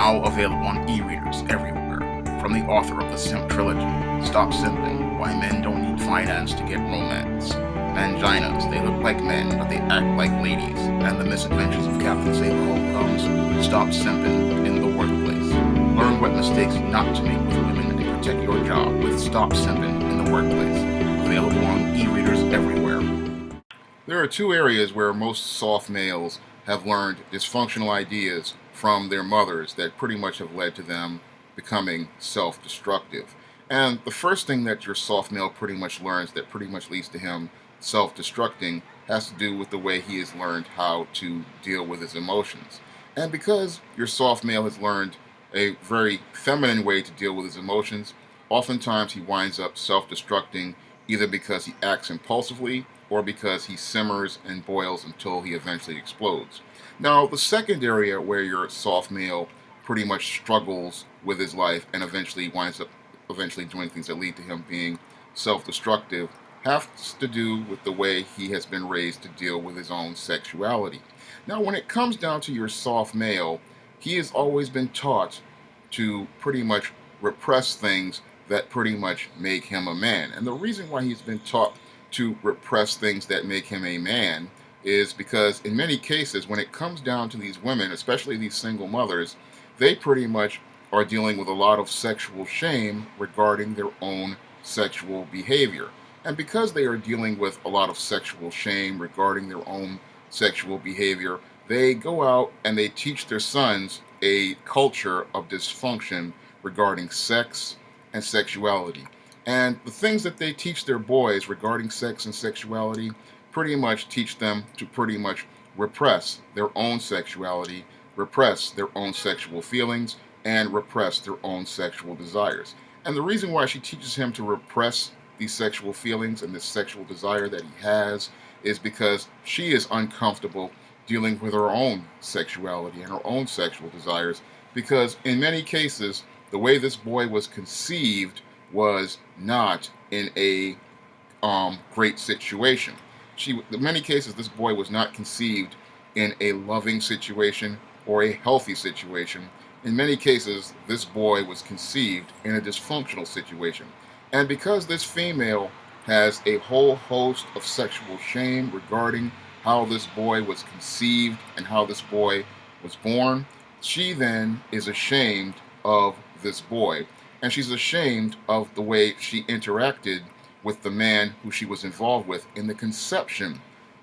now available on e-readers everywhere. From the author of the Simp Trilogy, Stop Simping, Why Men Don't Need Finance to Get Romance, Manginas, They Look Like Men But They Act Like Ladies, and The Misadventures of Captain Sailor Holcomb's Stop Simping in the Workplace. Learn what mistakes not to make with women and protect your job with Stop Simping in the Workplace. Available on e-readers everywhere. There are two areas where most soft males have learned dysfunctional ideas from their mothers that pretty much have led to them becoming self-destructive. And the first thing that your soft male pretty much learns that pretty much leads to him self-destructing has to do with the way he has learned how to deal with his emotions. And because your soft male has learned a very feminine way to deal with his emotions, oftentimes he winds up self-destructing either because he acts impulsively or because he simmers and boils until he eventually explodes. Now, the second area where your soft male pretty much struggles with his life and eventually winds up doing things that lead to him being self-destructive has to do with the way he has been raised to deal with his own sexuality. Now, when it comes down to your soft male, he has always been taught to pretty much repress things that pretty much make him a man. And the reason why he's been taught to repress things that make him a man is because in many cases, when it comes down to these women, especially these single mothers, they pretty much are dealing with a lot of sexual shame regarding their own sexual behavior. And because they are dealing with a lot of sexual shame regarding their own sexual behavior, they go out and they teach their sons a culture of dysfunction regarding sex and sexuality. And the things that they teach their boys regarding sex and sexuality pretty much teach them to pretty much repress their own sexuality, repress their own sexual feelings, and repress their own sexual desires. And the reason why she teaches him to repress these sexual feelings and this sexual desire that he has is because she is uncomfortable dealing with her own sexuality and her own sexual desires, because in many cases, the way this boy was conceived was not in a great situation. In many cases, this boy was not conceived in a loving situation or a healthy situation. In many cases, this boy was conceived in a dysfunctional situation. And because this female has a whole host of sexual shame regarding how this boy was conceived and how this boy was born, she then is ashamed of this boy. And she's ashamed of the way she interacted with the man who she was involved with in the conception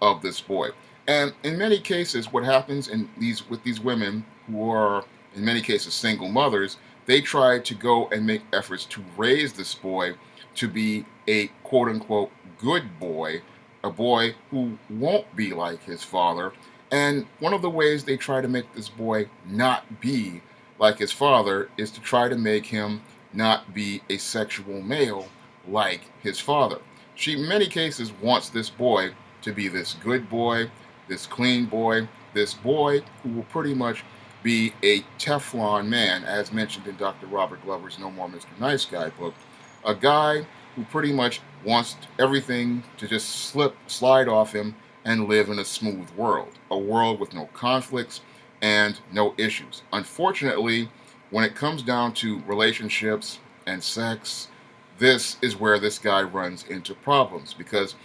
of this boy. And in many cases, what happens with these women who are, in many cases, single mothers, they try to go and make efforts to raise this boy to be a quote-unquote good boy, a boy who won't be like his father. And one of the ways they try to make this boy not be like his father is to try to make him not be a sexual male like his father. She, in many cases, wants this boy to be this good boy, this clean boy, this boy who will pretty much be a Teflon man, as mentioned in Dr. Robert Glover's No More Mr. Nice Guy book. A guy who pretty much wants everything to just slide off him and live in a smooth world. A world with no conflicts and no issues. Unfortunately, when it comes down to relationships and sex, this is where this guy runs into problems, because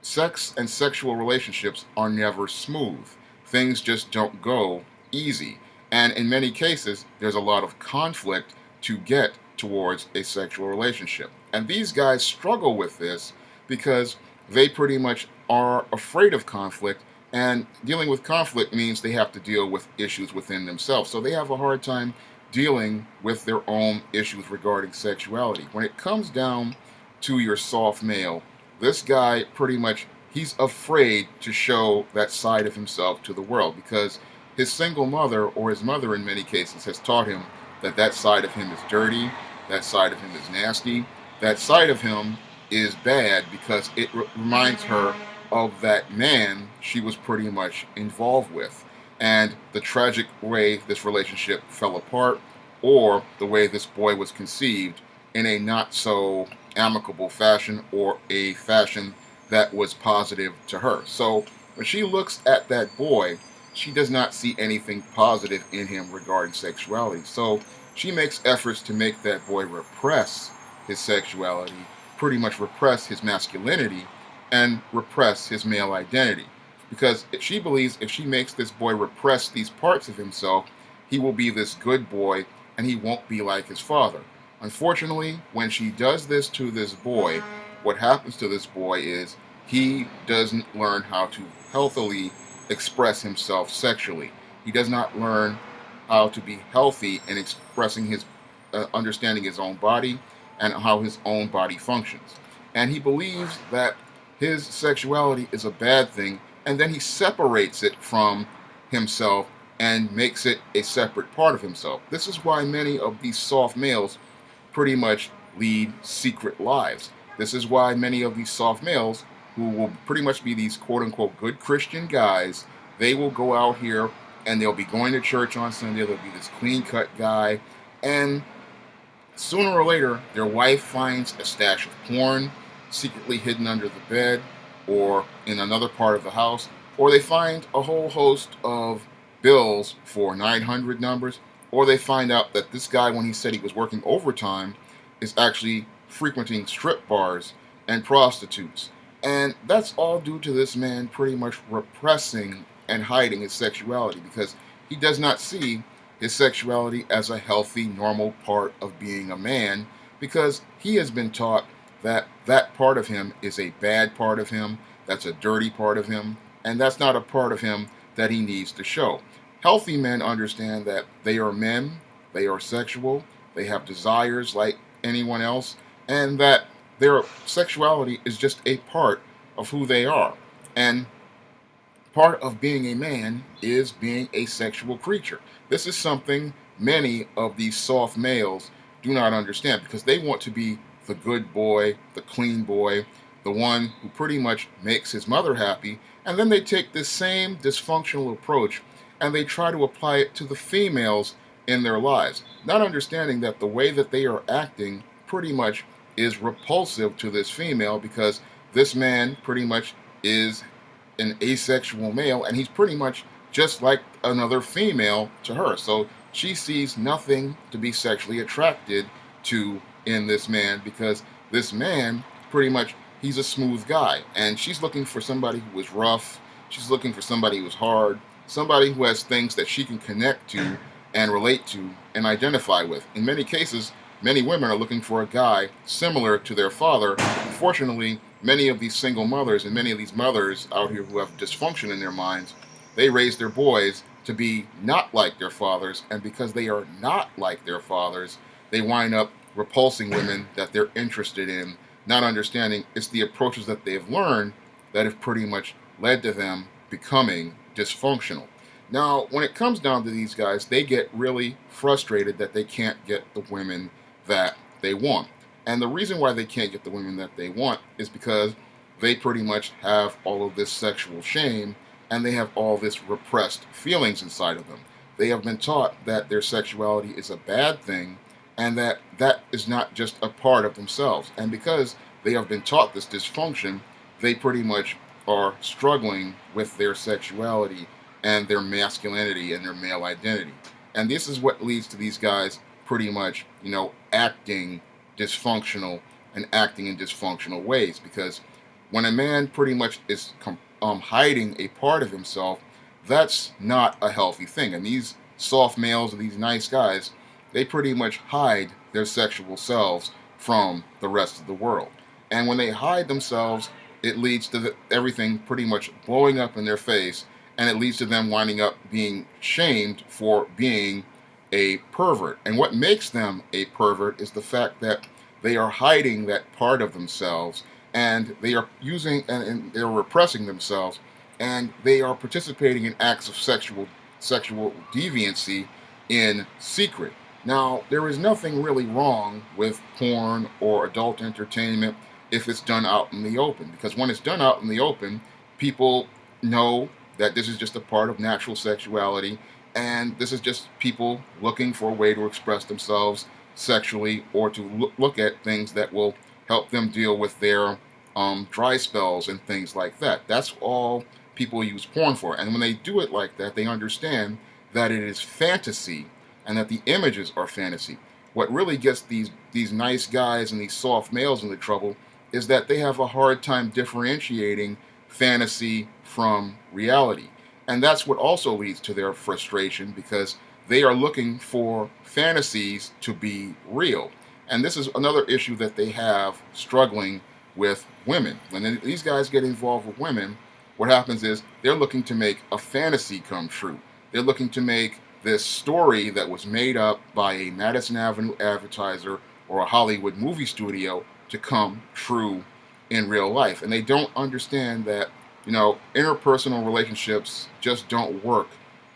sex and sexual relationships are never smooth. Things just don't go easy. And in many cases, there's a lot of conflict to get towards a sexual relationship. And these guys struggle with this because they pretty much are afraid of conflict, and dealing with conflict means they have to deal with issues within themselves. So they have a hard time dealing with their own issues regarding sexuality. When it comes down to your soft male, this guy pretty much, he's afraid to show that side of himself to the world, because his single mother, or his mother in many cases, has taught him that that side of him is dirty, that side of him is nasty, that side of him is bad because it reminds her of that man she was pretty much involved with, and the tragic way this relationship fell apart, or the way this boy was conceived in a not so amicable fashion, or a fashion that was positive to her. So when she looks at that boy, she does not see anything positive in him regarding sexuality. So she makes efforts to make that boy repress his sexuality, pretty much repress his masculinity, and repress his male identity. Because she believes if she makes this boy repress these parts of himself, he will be this good boy and he won't be like his father. Unfortunately, when she does this to this boy, what happens to this boy is he doesn't learn how to healthily express himself sexually. He does not learn how to be healthy in expressing his understanding his own body and how his own body functions. And he believes that his sexuality is a bad thing, and then he separates it from himself and makes it a separate part of himself. This is why many of these soft males pretty much lead secret lives. This is why many of these soft males, who will pretty much be these quote unquote good Christian guys, they will go out here and they'll be going to church on Sunday. They'll be this clean cut guy. And sooner or later, their wife finds a stash of porn secretly hidden under the bed or in another part of the house, or they find a whole host of bills for 900 numbers, or they find out that this guy, when he said he was working overtime, is actually frequenting strip bars and prostitutes. And that's all due to this man pretty much repressing and hiding his sexuality because he does not see his sexuality as a healthy, normal part of being a man because he has been taught that that part of him is a bad part of him, that's a dirty part of him, and that's not a part of him that he needs to show. Healthy men understand that they are men, they are sexual, they have desires like anyone else, and that their sexuality is just a part of who they are. And part of being a man is being a sexual creature. This is something many of these soft males do not understand because they want to be the good boy, the clean boy, the one who pretty much makes his mother happy, and then they take this same dysfunctional approach and they try to apply it to the females in their lives, not understanding that the way that they are acting pretty much is repulsive to this female because this man pretty much is an asexual male and he's pretty much just like another female to her. So she sees nothing to be sexually attracted to in this man because this man pretty much he's a smooth guy and she's looking for somebody who is rough, she's looking for somebody who's hard, somebody who has things that she can connect to and relate to and identify with. In many cases, many women are looking for a guy similar to their father. Unfortunately, many of these single mothers and many of these mothers out here who have dysfunction in their minds, they raise their boys to be not like their fathers, and because they are not like their fathers, they wind up repulsing women that they're interested in, not understanding it's the approaches that they've learned that have pretty much led to them becoming dysfunctional. Now, when it comes down to these guys, they get really frustrated that they can't get the women that they want. And the reason why they can't get the women that they want is because they pretty much have all of this sexual shame and they have all this repressed feelings inside of them. They have been taught that their sexuality is a bad thing and that that is not just a part of themselves. And because they have been taught this dysfunction, they pretty much are struggling with their sexuality and their masculinity and their male identity. And this is what leads to these guys pretty much, acting dysfunctional and acting in dysfunctional ways. Because when a man pretty much is hiding a part of himself, that's not a healthy thing. And these soft males or these nice guys, they pretty much hide their sexual selves from the rest of the world. And when they hide themselves, it leads to everything pretty much blowing up in their face, and it leads to them winding up being shamed for being a pervert. And what makes them a pervert is the fact that they are hiding that part of themselves, and they are using and they're repressing themselves, and they are participating in acts of sexual deviancy in secret. Now, there is nothing really wrong with porn or adult entertainment if it's done out in the open, because when it's done out in the open, people know that this is just a part of natural sexuality, and this is just people looking for a way to express themselves sexually or to look at things that will help them deal with their dry spells and things like that. That's all people use porn for. And when they do it like that, they understand that it is fantasy and that the images are fantasy. What really gets these nice guys and these soft males into trouble is that they have a hard time differentiating fantasy from reality. And that's what also leads to their frustration because they are looking for fantasies to be real. And this is another issue that they have struggling with women. When these guys get involved with women, what happens is they're looking to make a fantasy come true. They're looking to make this story that was made up by a Madison Avenue advertiser or a Hollywood movie studio to come true in real life. And they don't understand that, interpersonal relationships just don't work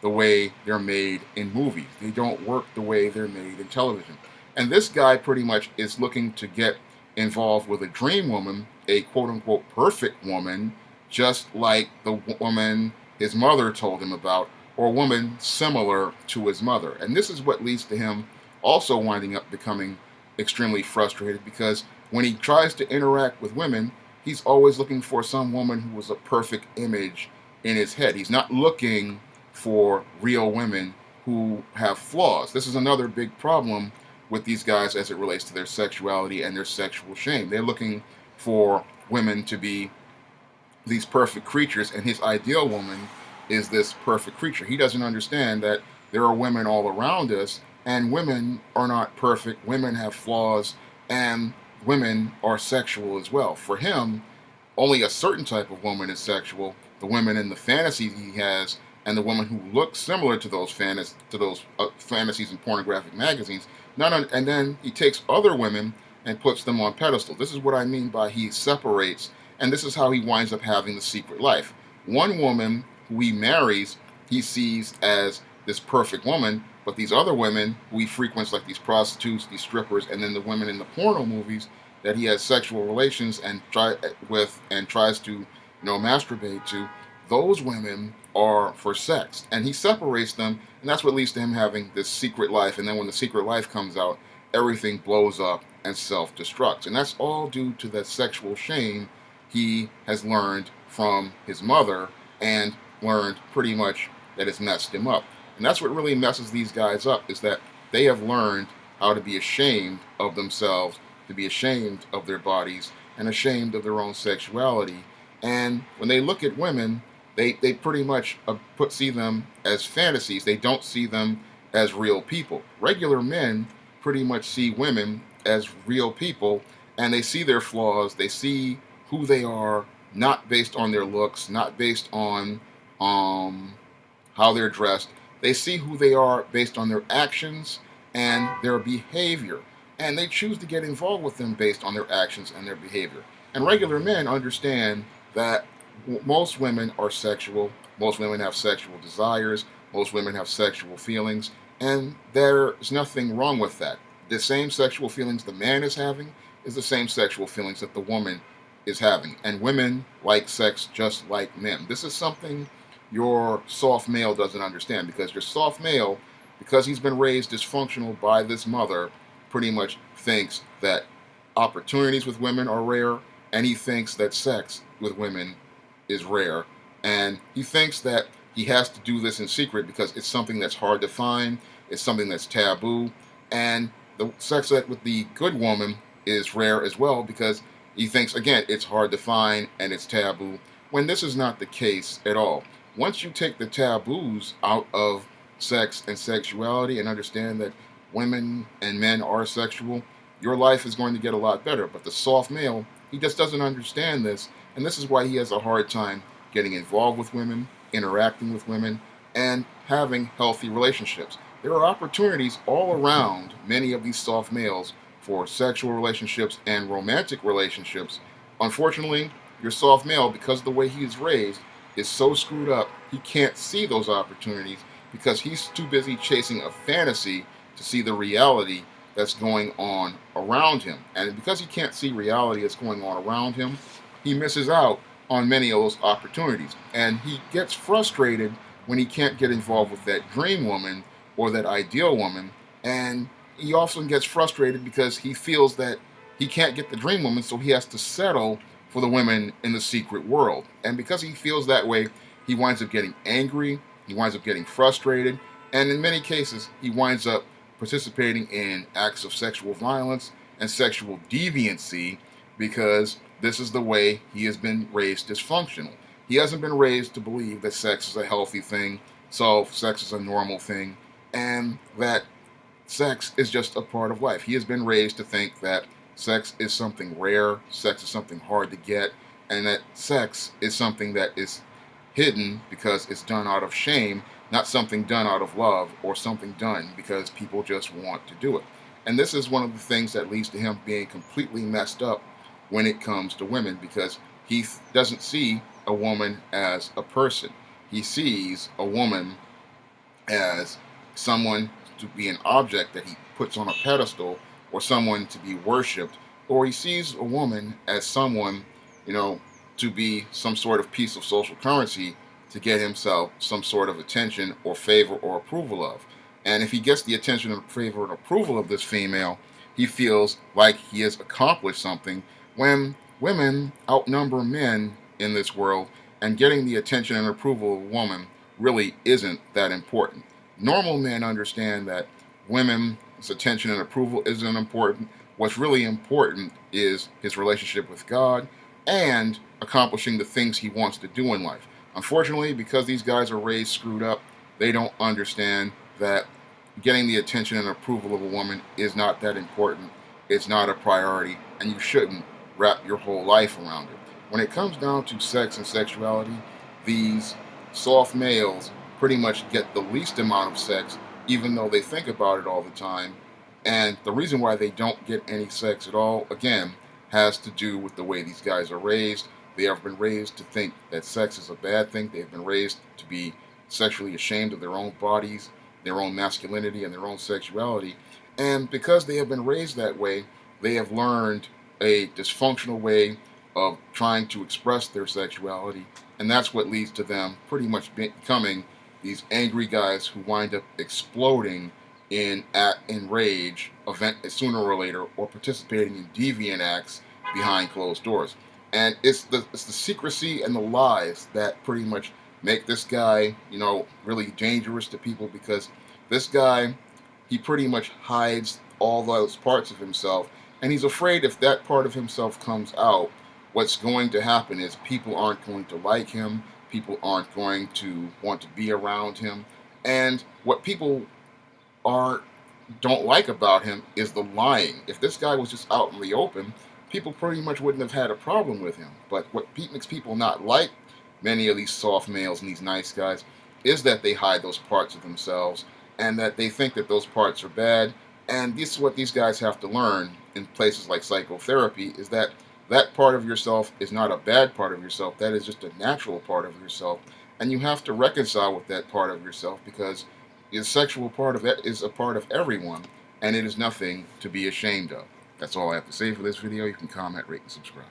the way they're made in movies. They don't work the way they're made in television. And this guy pretty much is looking to get involved with a dream woman, a quote unquote perfect woman, just like the woman his mother told him about, or a woman similar to his mother. And this is what leads to him also winding up becoming extremely frustrated because when he tries to interact with women, he's always looking for some woman who was a perfect image in his head. He's not looking for real women who have flaws. This is another big problem with these guys as it relates to their sexuality and their sexual shame. They're looking for women to be these perfect creatures, and his ideal woman is this perfect creature. He doesn't understand that there are women all around us, and women are not perfect. Women have flaws, and women are sexual as well. For him, only a certain type of woman is sexual. The women in the fantasies he has, and the woman who looks similar to those fantasies in pornographic magazines. And then he takes other women and puts them on pedestals. This is what I mean by he separates, and this is how he winds up having the secret life. One woman who he marries, he sees as this perfect woman, but these other women who he frequents, like these prostitutes, these strippers, and then the women in the porno movies that he has sexual relations and tries to, masturbate to, those women are for sex. And he separates them, and that's what leads to him having this secret life. And then when the secret life comes out, everything blows up and self-destructs. And that's all due to that sexual shame he has learned from his mother and learned pretty much that it's messed him up. And that's what really messes these guys up, is that they have learned how to be ashamed of themselves, to be ashamed of their bodies, and ashamed of their own sexuality. And when they look at women, they pretty much see them as fantasies. They don't see them as real people. Regular men pretty much see women as real people, and they see their flaws. They see who they are, not based on their looks, not based on how they're dressed. They see who they are based on their actions and their behavior. And they choose to get involved with them based on their actions and their behavior. And regular men understand that most women are sexual. Most women have sexual desires. Most women have sexual feelings. And there's nothing wrong with that. The same sexual feelings the man is having is the same sexual feelings that the woman is having. And women like sex just like men. This is something your soft male doesn't understand, because your soft male, because he's been raised dysfunctional by this mother, pretty much thinks that opportunities with women are rare, and he thinks that sex with women is rare, and he thinks that he has to do this in secret because it's something that's hard to find, it's something that's taboo, and the sex with the good woman is rare as well because he thinks, again, it's hard to find and it's taboo, when this is not the case at all. Once you take the taboos out of sex and sexuality and understand that women and men are sexual, your life is going to get a lot better. But the soft male, he just doesn't understand this, and this is why he has a hard time getting involved with women, interacting with women, and having healthy relationships. There are opportunities all around many of these soft males for sexual relationships and romantic relationships. Unfortunately, your soft male, because of the way he is raised, is so screwed up, he can't see those opportunities because he's too busy chasing a fantasy to see the reality that's going on around him. And because he can't see reality that's going on around him, he misses out on many of those opportunities. And he gets frustrated when he can't get involved with that dream woman or that ideal woman. And he often gets frustrated because he feels that he can't get the dream woman, so he has to settle for the women in the secret world. And because he feels that way, he winds up getting angry, he winds up getting frustrated, and in many cases, he winds up participating in acts of sexual violence and sexual deviancy because this is the way he has been raised dysfunctional. He hasn't been raised to believe that sex is a healthy thing, so sex is a normal thing, and that sex is just a part of life. He has been raised to think that sex is something rare, sex is something hard to get, and that sex is something that is hidden because it's done out of shame, not something done out of love or something done because people just want to do it. And this is one of the things that leads to him being completely messed up when it comes to women because he doesn't see a woman as a person. He sees a woman as someone to be an object that he puts on a pedestal or someone to be worshipped, or he sees a woman as someone, you know, to be some sort of piece of social currency to get himself some sort of attention or favor or approval of. And if he gets the attention and favor and approval of this female, he feels like he has accomplished something when women outnumber men in this world, and getting the attention and approval of a woman really isn't that important. Normal men understand that women's attention and approval isn't important. What's really important is his relationship with God and accomplishing the things he wants to do in life. Unfortunately, because these guys are raised screwed up, they don't understand that getting the attention and approval of a woman is not that important. It's not a priority, and you shouldn't wrap your whole life around it. When it comes down to sex and sexuality, these soft males pretty much get the least amount of sex, even though they think about it all the time. And the reason why they don't get any sex at all, again, has to do with the way these guys are raised. They have been raised to think that sex is a bad thing. They've been raised to be sexually ashamed of their own bodies, their own masculinity, and their own sexuality. And because they have been raised that way, they have learned a dysfunctional way of trying to express their sexuality. And that's what leads to them pretty much becoming these angry guys who wind up exploding in rage event sooner or later, or participating in deviant acts behind closed doors. And it's the secrecy and the lies that pretty much make this guy, really dangerous to people, because this guy, he pretty much hides all those parts of himself, and he's afraid if that part of himself comes out, what's going to happen is people aren't going to like him, people aren't going to want to be around him, and what people are don't like about him is the lying. If this guy was just out in the open, people pretty much wouldn't have had a problem with him. But what makes people not like many of these soft males and these nice guys is that they hide those parts of themselves, and that they think that those parts are bad. And this is what these guys have to learn in places like psychotherapy, is that that part of yourself is not a bad part of yourself. That is just a natural part of yourself. And you have to reconcile with that part of yourself, because the sexual part of that is a part of everyone, and it is nothing to be ashamed of. That's all I have to say for this video. You can comment, rate, and subscribe.